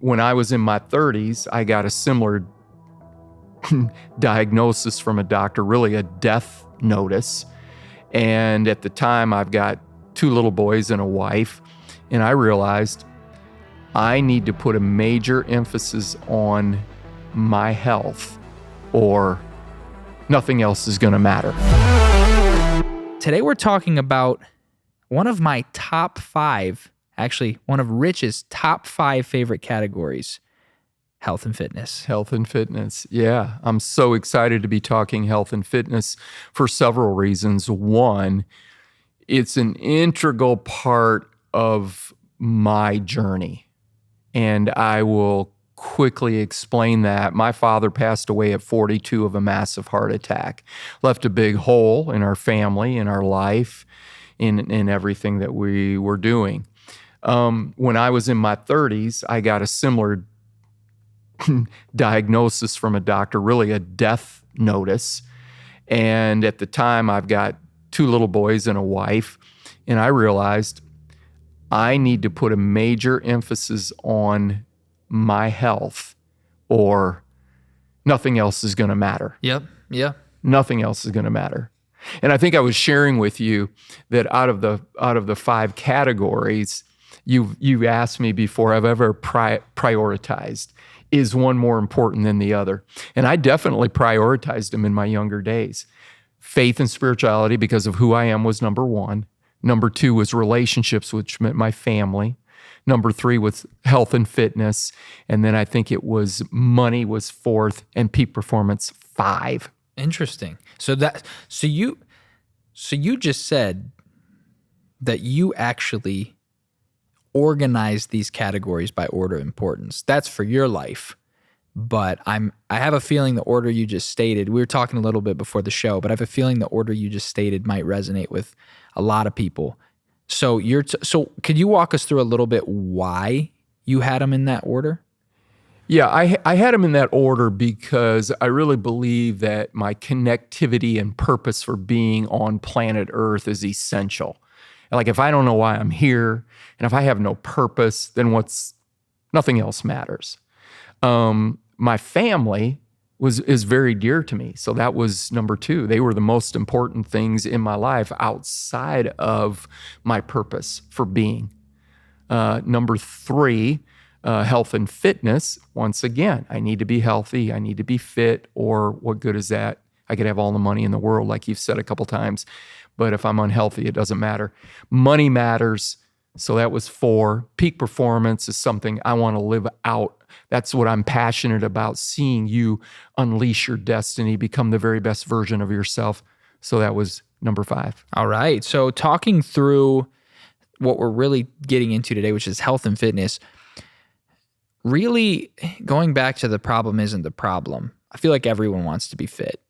When I was in my 30s, I got a similar diagnosis from a doctor, really a death notice. And at the time, I've got 2 little boys and a wife, and I realized I need to put a major emphasis on my health, or nothing else is going to matter. Today we're talking about one of my top 5, actually one of Rich's top 5 favorite categories, health and fitness. Health and fitness. Yeah, I'm so excited to be talking health and fitness for several reasons. One, it's an integral part of my journey, and I will quickly explain that. My father passed away at 42 of a massive heart attack, left a big hole in our family, in our life, in everything that we were doing. When I was in my 30s, I got a similar diagnosis from a doctor, really a death notice. And at the time, I've got 2 little boys and a wife, and I realized I need to put a major emphasis on my health, or nothing else is going to matter. Yep. Nothing else is going to matter. And I think I was sharing with you that out of the 5 categories, you asked me before I've ever prioritized, is one more important than the other? And I definitely prioritized them in my younger days. Faith and spirituality, because of who I am, was number 1. Number 2 was relationships, which meant my family. Number 3 was health and fitness. And then I think it was money was 4th, and peak performance 5. Interesting. So you just said that you actually organize these categories by order of importance. That's for your life. But I have a feeling the order you just stated, we were talking a little bit before the show, but I have a feeling the order you just stated might resonate with a lot of people. So so could you walk us through a little bit why you had them in that order? Yeah, I had them in that order because I really believe that my connectivity and purpose for being on planet Earth is essential. Like, if I don't know why I'm here, and if I have no purpose, then nothing else matters. My family is very dear to me. So that was number 2. They were the most important things in my life outside of my purpose for being. Number 3, health and fitness. Once again, I need to be healthy. I need to be fit, or what good is that? I could have all the money in the world, like you've said a couple times, but if I'm unhealthy, it doesn't matter. Money matters. So that was 4. Peak performance is something I want to live out. That's what I'm passionate about, seeing you unleash your destiny, become the very best version of yourself. So that was number 5. All right. So talking through what we're really getting into today, which is health and fitness, really going back to the problem isn't the problem. I feel like everyone wants to be fit.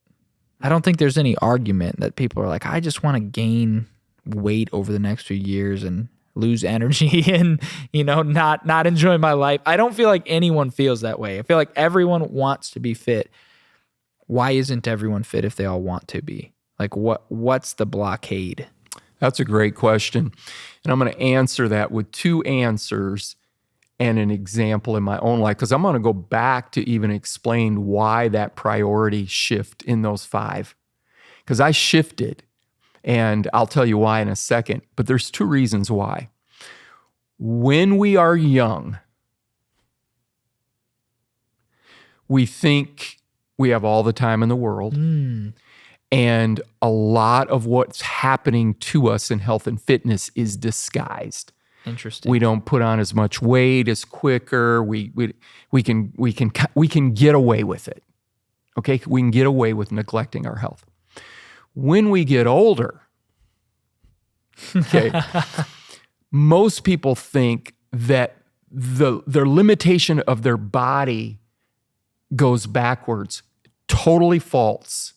I don't think there's any argument that people are like, I just want to gain weight over the next few years and lose energy and, not enjoy my life. I don't feel like anyone feels that way. I feel like everyone wants to be fit. Why isn't everyone fit if they all want to be? Like, what's the blockade? That's a great question. And I'm going to answer that with 2 answers and an example in my own life, because I'm going to go back to even explain why that priority shift in those 5. Because I shifted, and I'll tell you why in a second, but there's 2 reasons why. When we are young, we think we have all the time in the world. And a lot of what's happening to us in health and fitness is disguised. Interesting. We don't put on as much weight as quicker. We can get away with it. Okay, we can get away with neglecting our health. When we get older, okay, most people think that their limitation of their body goes backwards. Totally false.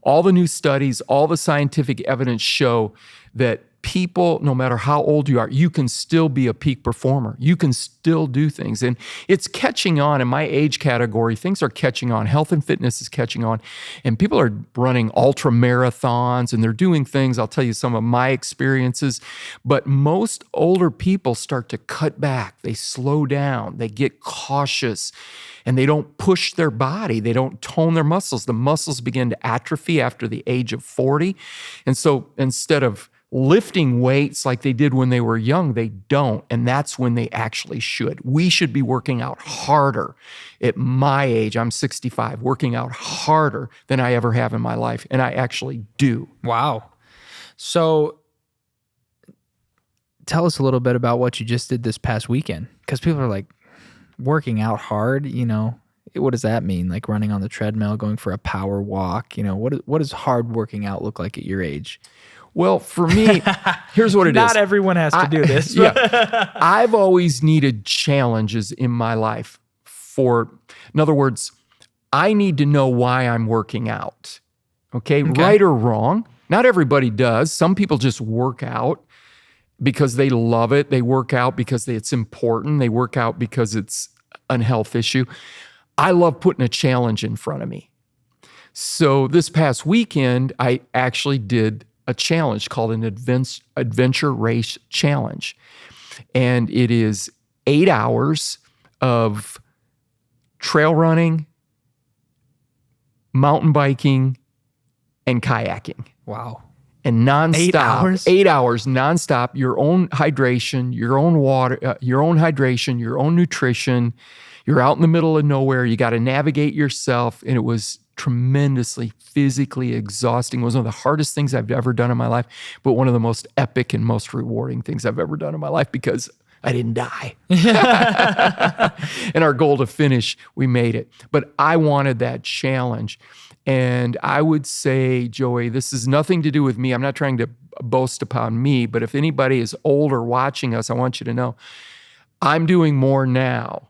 All the new studies, all the scientific evidence show that people, no matter how old you are, you can still be a peak performer. You can still do things. And it's catching on in my age category. Things are catching on. Health and fitness is catching on. And people are running ultra marathons and they're doing things. I'll tell you some of my experiences. But most older people start to cut back. They slow down. They get cautious. And they don't push their body. They don't tone their muscles. The muscles begin to atrophy after the age of 40. And so instead of lifting weights like they did when they were young, they don't. And that's when they actually should. We should be working out harder at my age. I'm 65, working out harder than I ever have in my life. And I actually do. Wow. So tell us a little bit about what you just did this past weekend. Because people are like, working out hard, what does that mean? Like running on the treadmill, going for a power walk, what does hard working out look like at your age? Well, for me, here's what it is. Not everyone has to do this. Yeah. I've always needed challenges in my life in other words, I need to know why I'm working out. Okay? Right or wrong. Not everybody does. Some people just work out because they love it. They work out because it's important. They work out because it's a health issue. I love putting a challenge in front of me. So this past weekend, I actually did a challenge called an adventure race challenge. And it is 8 hours of trail running, mountain biking, and kayaking. Wow. And nonstop, 8 hours? 8 hours nonstop, your own hydration, your own water, your own hydration, your own nutrition. You're out in the middle of nowhere. You got to navigate yourself. And it was tremendously physically exhausting. It was one of the hardest things I've ever done in my life, but one of the most epic and most rewarding things I've ever done in my life because I didn't die. And our goal to finish, we made it. But I wanted that challenge. And I would say, Joey, this has nothing to do with me. I'm not trying to boast upon me, but if anybody is older watching us, I want you to know I'm doing more now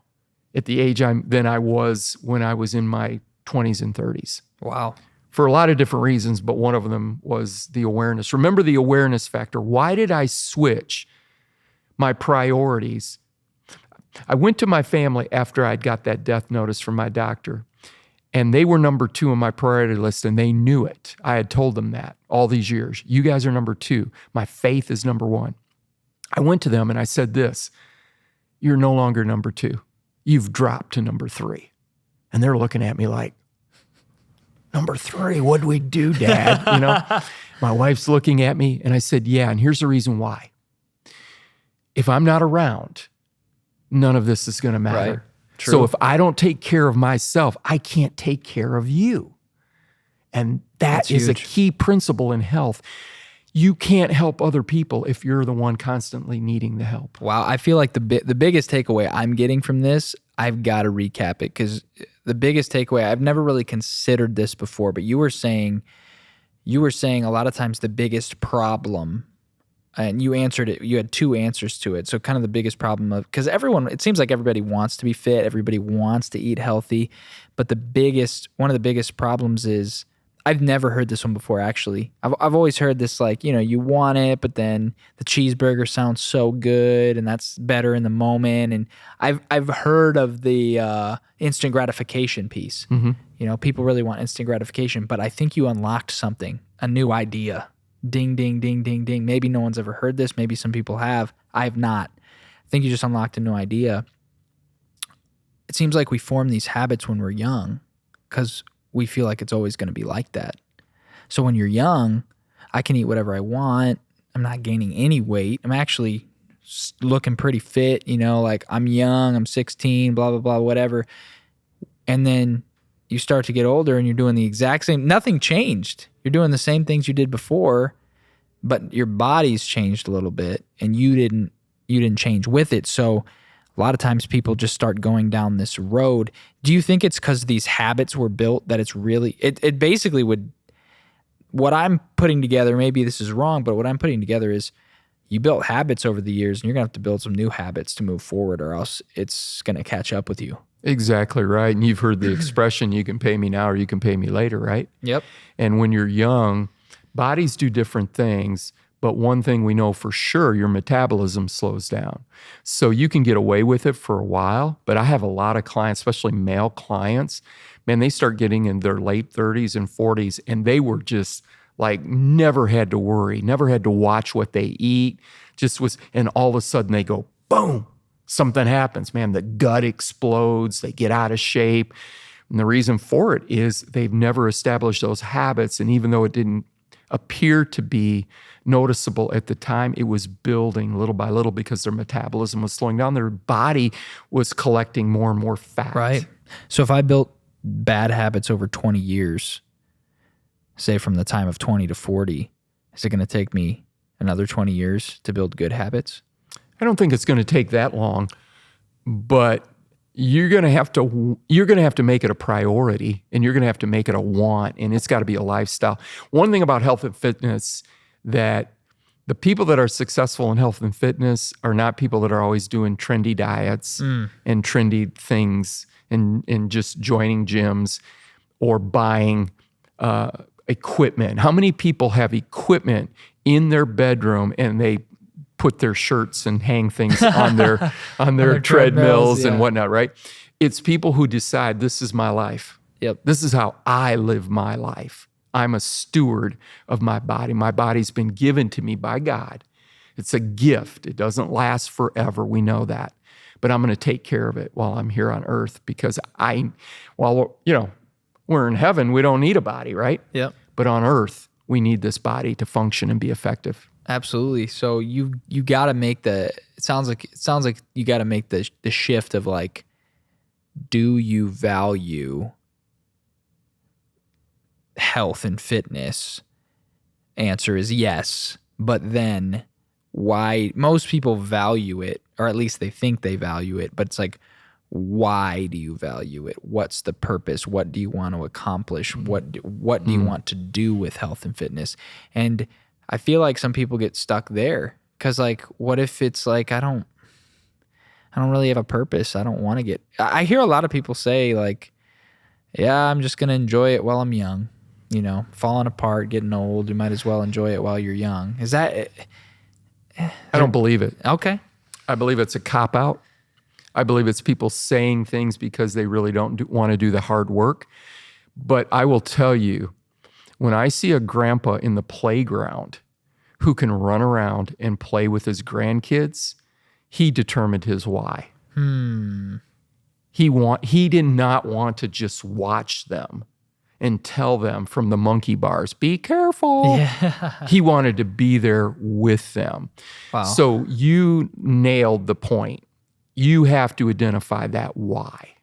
at the age than I was when I was in my 20s and 30s. Wow. For a lot of different reasons, but one of them was the awareness. Remember the awareness factor. Why did I switch my priorities? I went to my family after I'd got that death notice from my doctor. And they were number 2 on my priority list, and they knew it. I had told them that all these years. You guys are number 2. My faith is number 1. I went to them and I said this, you're no longer number 2. You've dropped to number 3. And they're looking at me like, number 3, what'd we do, Dad? My wife's looking at me, and I said, yeah, and here's the reason why. If I'm not around, none of this is going to matter. Right. True. So if I don't take care of myself, I can't take care of you. And That's is huge. a key principle in health. You can't help other people if you're the one constantly needing the help. Wow. I feel like the biggest takeaway I'm getting from this, I've got to recap it because the biggest takeaway, I've never really considered this before, but you were saying a lot of times the biggest problem, and you answered it, you had 2 answers to it. So kind of the biggest problem because it seems like everybody wants to be fit, everybody wants to eat healthy, but one of the biggest problems is, I've never heard this one before actually. I've always heard this like, you want it, but then the cheeseburger sounds so good and that's better in the moment. And I've heard of the instant gratification piece. Mm-hmm. People really want instant gratification, but I think you unlocked something, a new idea. Ding, ding, ding, ding, ding. Maybe no one's ever heard this. Maybe some people have. I have not. I think you just unlocked a new idea. It seems like we form these habits when we're young because we feel like it's always going to be like that. So when you're young, I can eat whatever I want. I'm not gaining any weight. I'm actually looking pretty fit, like I'm young, I'm 16, blah, blah, blah, whatever. And then you start to get older and you're doing the exact same, nothing changed. You're doing the same things you did before, but your body's changed a little bit and you didn't change with it. So a lot of times people just start going down this road. Do you think it's because these habits were built that it's really, it basically would, what I'm putting together, maybe this is wrong, but what I'm putting together is you built habits over the years and you're going to have to build some new habits to move forward or else it's going to catch up with you. Exactly right. And you've heard the expression, you can pay me now or you can pay me later, right? Yep. And when you're young, bodies do different things, But one thing we know for sure, your metabolism slows down. So you can get away with it for a while, but I have a lot of clients, especially male clients, man, they start getting in their late 30s and 40s, and they were just like never had to worry, never had to watch what they eat, and all of a sudden they go, boom, something happens, man, the gut explodes, they get out of shape. And the reason for it is they've never established those habits. And even though it didn't appear to be noticeable at the time, it was building little by little because their metabolism was slowing down. Their body was collecting more and more fat. Right. So if I built bad habits over 20 years, say from the time of 20 to 40, is it going to take me another 20 years to build good habits? I don't think it's going to take that long, but you're going to have to make it a priority, and you're going to have to make it a want, and it's got to be a lifestyle. One thing about health and fitness, that the people that are successful in health and fitness are not people that are always doing trendy diets and trendy things and just joining gyms or buying equipment. How many people have equipment in their bedroom and they put their shirts and hang things on their treadmills and whatnot, right? It's people who decide, this is my life. Yep. This is how I live my life. I'm a steward of my body. My body's been given to me by God. It's a gift. It doesn't last forever. We know that. But I'm going to take care of it while I'm here on earth, because we're in heaven, we don't need a body, right? Yep. But on earth, we need this body to function and be effective. Absolutely. So you got to make it sounds like you got to make the shift of like, do you value health and fitness? Answer is yes. But then why? Most people value it, or at least they think they value it, but it's like, why do you value it? What's the purpose? What do you want to accomplish? What do you want to do with health and fitness? And I feel like some people get stuck there, because like, what if it's like, I don't really have a purpose. I don't want to get, I hear a lot of people say like, yeah, I'm just going to enjoy it while I'm young, falling apart, getting old. You might as well enjoy it while you're young. Is that? I don't believe it. Okay. I believe it's a cop-out. I believe it's people saying things because they really don't want to do the hard work. But I will tell you, when I see a grandpa in the playground who can run around and play with his grandkids, he determined his why. He did not want to just watch them and tell them from the monkey bars, be careful. Yeah. He wanted to be there with them. Wow. So you nailed the point. You have to identify that why.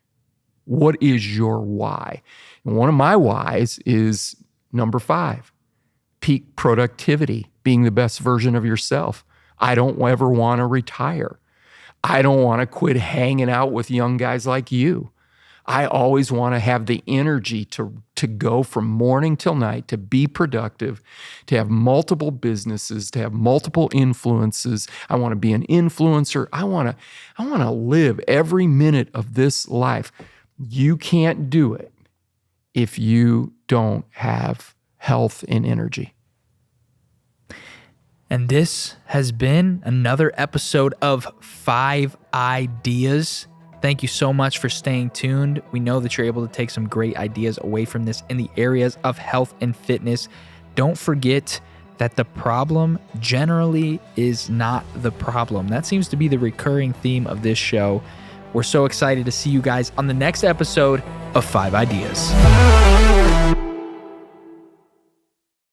What is your why? And one of my whys is number 5, peak productivity, being the best version of yourself. I don't ever want to retire. I don't want to quit hanging out with young guys like you. I always want to have the energy to go from morning till night, to be productive, to have multiple businesses, to have multiple influences. I want to be an influencer. I want to live every minute of this life. You can't do it if you don't have health and energy. And this has been another episode of 5 Ideas. Thank you so much for staying tuned. We know that you're able to take some great ideas away from this in the areas of health and fitness. Don't forget that the problem generally is not the problem. That seems to be the recurring theme of this show. We're so excited to see you guys on the next episode of 5 Ideas.